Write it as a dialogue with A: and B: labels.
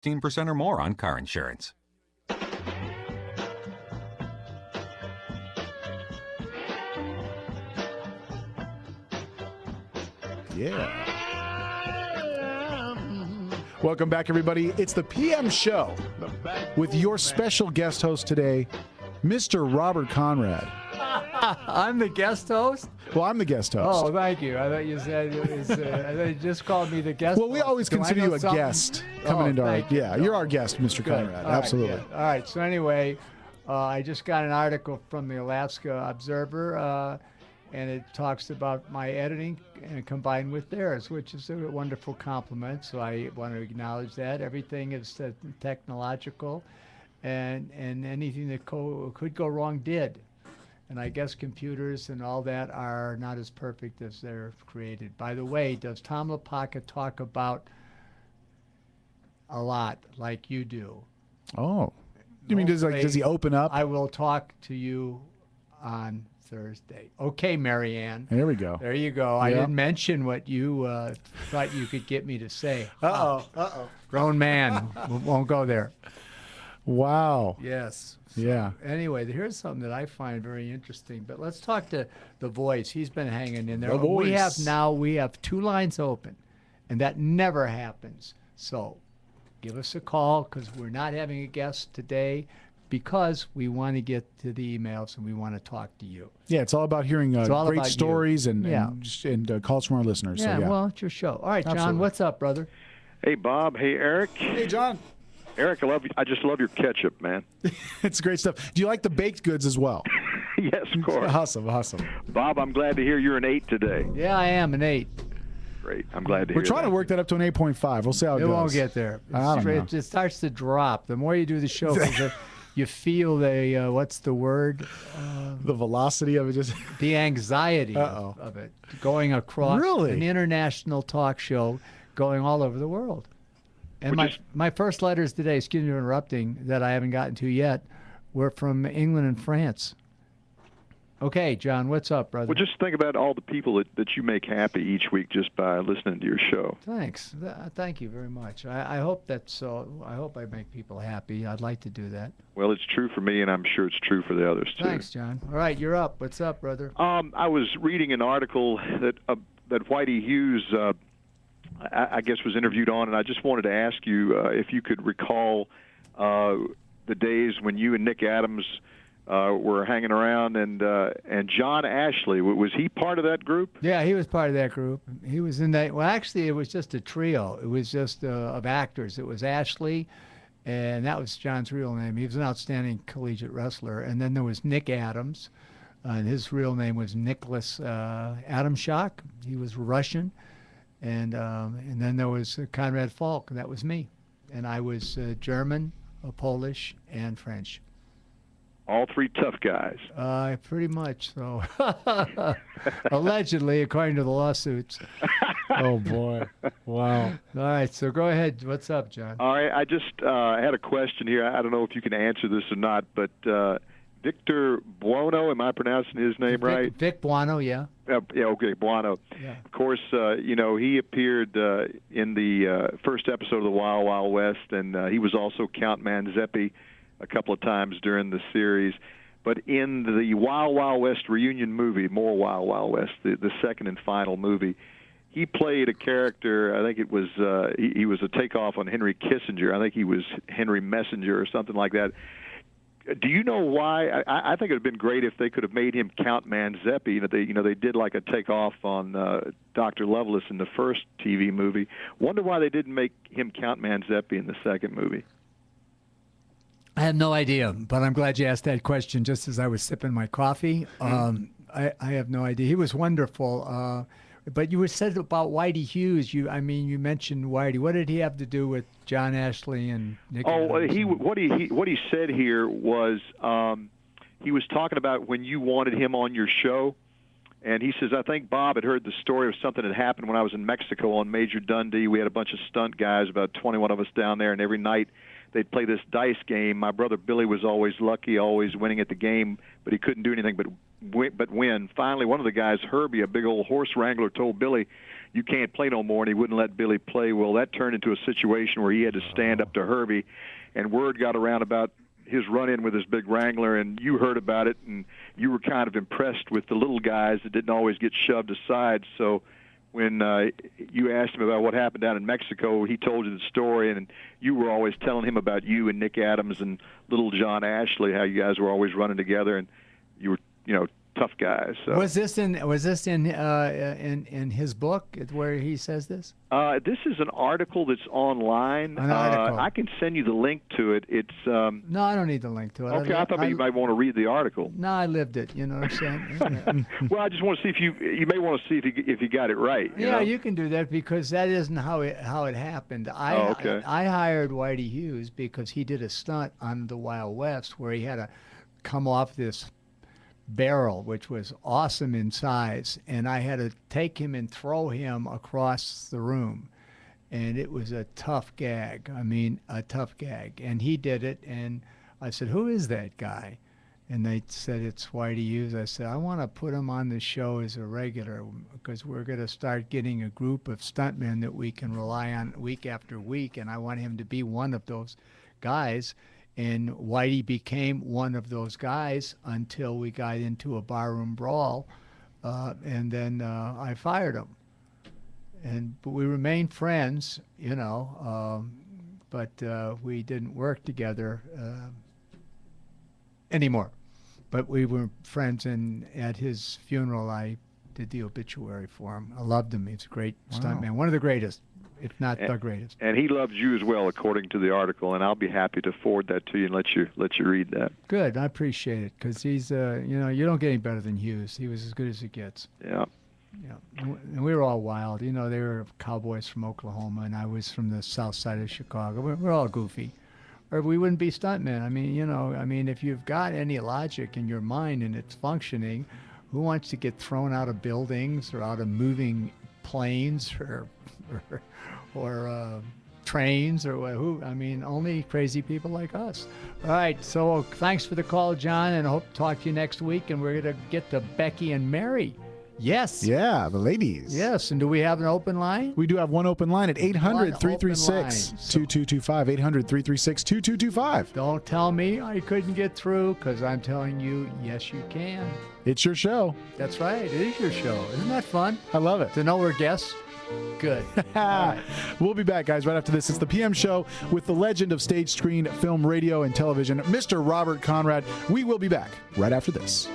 A: 15% or more on car insurance.
B: Yeah. Welcome back, everybody. It's the PM Show with your special guest host today, Mr. Robert Conrad.
C: I'm the guest host?
B: Well, I'm the guest host.
C: Oh, thank you. I thought you said it was, I thought you just called me the guest host.
B: Well, we always
C: Do I
B: consider
C: know
B: you a
C: something?
B: guest coming into our...
C: thank you.
B: Yeah, you're our guest, Mr.
C: Good.
B: Conrad.
C: All right,
B: Absolutely.
C: yeah. All right. So anyway, I just got an article from the Alaska Observer, and it talks about my editing and combined with theirs, which is a wonderful compliment. So I want to acknowledge that. Everything is technological, and anything that could go wrong did. And I guess computers and all that are not as perfect as they're created. By the way, does Tom LaPaca talk about a lot like you do?
B: Oh. You mean, does he open up?
C: I will talk to you on Thursday. Okay, Marianne.
B: There we go.
C: There you go. I didn't mention what you thought you could get me to say.
B: Uh-oh.
C: Grown man. Won't go there.
B: Wow.
C: Yes. So,
B: Yeah.
C: Anyway, here's something that I find very interesting. But let's talk to the voice. He's been hanging in there.
B: The Voice.
C: We have 2 lines open, and that never happens. So give us a call because we're not having a guest today because we want to get to the emails and we want to talk to you.
B: Yeah, it's all about hearing
C: all
B: great
C: about you.
B: stories and
C: Yeah.
B: calls from our listeners.
C: Yeah,
B: So, yeah.
C: well, it's your show. All right, John,
B: Absolutely.
C: what's up, brother?
D: Hey, Bob. Hey, Eric.
B: Hey, John.
D: Eric, I just love your ketchup, man.
B: It's great stuff. Do you like the baked goods as well?
D: Yes, of course.
B: Awesome.
D: Bob, I'm glad to hear you're an 8 today.
C: Yeah, I am an 8.
D: Great. I'm glad to hear
B: We're trying to work that up to an 8.5. We'll see how it
C: It
B: goes.
C: won't get there.
B: I don't know.
C: It starts to drop. The more you do the show, 'cause you feel the, what's the word?
B: The velocity of it just...
C: The anxiety of it going across
B: Really?
C: an international talk show going all over the world. And my first letters today, excuse me for interrupting, that I haven't gotten to yet, were from England and France. Okay, John, what's up, brother?
D: Well, just think about all the people that you make happy each week just by listening to your show.
C: Thanks. Thank you very much. I hope that's so. I hope I make people happy. I'd like to do that.
D: Well, it's true for me, and I'm sure it's true for the others, too.
C: Thanks, John. All right, you're up. What's up, brother?
D: I was reading an article that Whitey Hughes, I guess, was interviewed on, and I just wanted to ask you if you could recall the days when you and Nick Adams were hanging around, and John Ashley, was he part of that group?
C: Yeah, he was part of that group. He was in that. Well, actually, it was just a trio. It was just of actors. It was Ashley, and that was John's real name. He was an outstanding collegiate wrestler. And then there was Nick Adams, and his real name was Nicholas Adamschak. He was Russian. And then there was Conrad Falk, and that was me. And I was German, Polish, and French.
D: All 3 tough guys.
C: Pretty much so. Allegedly, according to the lawsuits.
B: Oh, boy. Wow.
C: All right, so go ahead. What's up, John?
D: All right, I just had a question here. I don't know if you can answer this or not, but Victor Buono, am I pronouncing his name right?
C: Vic Buono, yeah.
D: Yeah, okay, Buono.
C: Yeah.
D: Of course, he appeared in the first episode of the Wild Wild West, and he was also Count Manzeppi a couple of times during the series. But in the Wild Wild West reunion movie, More Wild Wild West, the second and final movie, he played a character, I think it was, he was a takeoff on Henry Kissinger. I think he was Henry Messenger or something like that. Do you know why? I think it would have been great if they could have made him Count Manzeppi. They did like a takeoff on Dr. Lovelace in the first TV movie. Wonder why they didn't make him Count Manzeppi in the second movie.
C: I have no idea, but I'm glad you asked that question just as I was sipping my coffee. I have no idea. He was wonderful. But you said about Whitey Hughes. You mentioned Whitey. What did he have to do with John Ashley and Nick Adams?
D: What he said here was he was talking about when you wanted him on your show, and he says, I think Bob had heard the story of something that happened when I was in Mexico on Major Dundee. We had a bunch of stunt guys, about 21 of us down there, and every night they'd play this dice game. My brother Billy was always lucky, always winning at the game, but he couldn't do anything but win. Finally, one of the guys, Herbie, a big old horse wrangler, told Billy, you can't play no more, and he wouldn't let Billy play. Well, that turned into a situation where he had to stand up to Herbie, and word got around about his run-in with his big Wrangler, and you heard about it, and you were kind of impressed with the little guys that didn't always get shoved aside. So when you asked him about what happened down in Mexico, he told you the story, and you were always telling him about you and Nick Adams and little John Ashley, how you guys were always running together, and you were, tough guys. So.
C: Was this in his book where he says this?
D: This is an article that's online.
C: An article.
D: I can send you the link to it. It's
C: no, I don't need the link to it.
D: okay. I thought you might want to read the article.
C: No, I lived it. You know what I'm saying?
D: Well, I just want to see if you may want to see if you got it right.
C: You can do that because that isn't how it happened.
D: Okay.
C: I hired Whitey Hughes because he did a stunt on the Wild West where he had to come off this barrel, which was awesome in size, and I had to take him and throw him across the room, and it was a tough gag. A tough gag. And he did it, and I said, "Who is that guy?" And they said, "It's Whitey Hughes." I said, "I want to put him on the show as a regular because we're going to start getting a group of stuntmen that we can rely on week after week, and I want him to be one of those guys." And Whitey became one of those guys until we got into a barroom brawl, and then I fired him. But we remained friends, but we didn't work together anymore. But we were friends, and at his funeral, I did the obituary for him. I loved him. He's a great stuntman, one of the greatest, if not the greatest.
D: And he loves you as well, according to the article. And I'll be happy to forward that to you and let you read that.
C: Good, I appreciate it because he's, you don't get any better than Hughes. He was as good as it gets.
D: Yeah.
C: Yeah, and we were all wild. They were cowboys from Oklahoma, and I was from the south side of Chicago. We're all goofy, or we wouldn't be stuntmen. If you've got any logic in your mind and it's functioning, who wants to get thrown out of buildings or out of moving planes or trains or who? Only crazy people like us. All right, so thanks for the call, John, and I hope to talk to you next week. And we're going to get to Becky and Mary. Yes.
B: Yeah, the ladies.
C: Yes, and do we have an open line?
B: We do have one open line at 800-336-2225. 800-336-2225.
C: Don't tell me I couldn't get through, because I'm telling you, yes, you can.
B: It's your show.
C: That's right. It is your show. Isn't that fun?
B: I love it.
C: To know we're guests? Good. Right.
B: We'll be back, guys, right after this. It's the PM Show with the legend of stage, screen, film, radio, and television, Mr. Robert Conrad. We will be back right after this.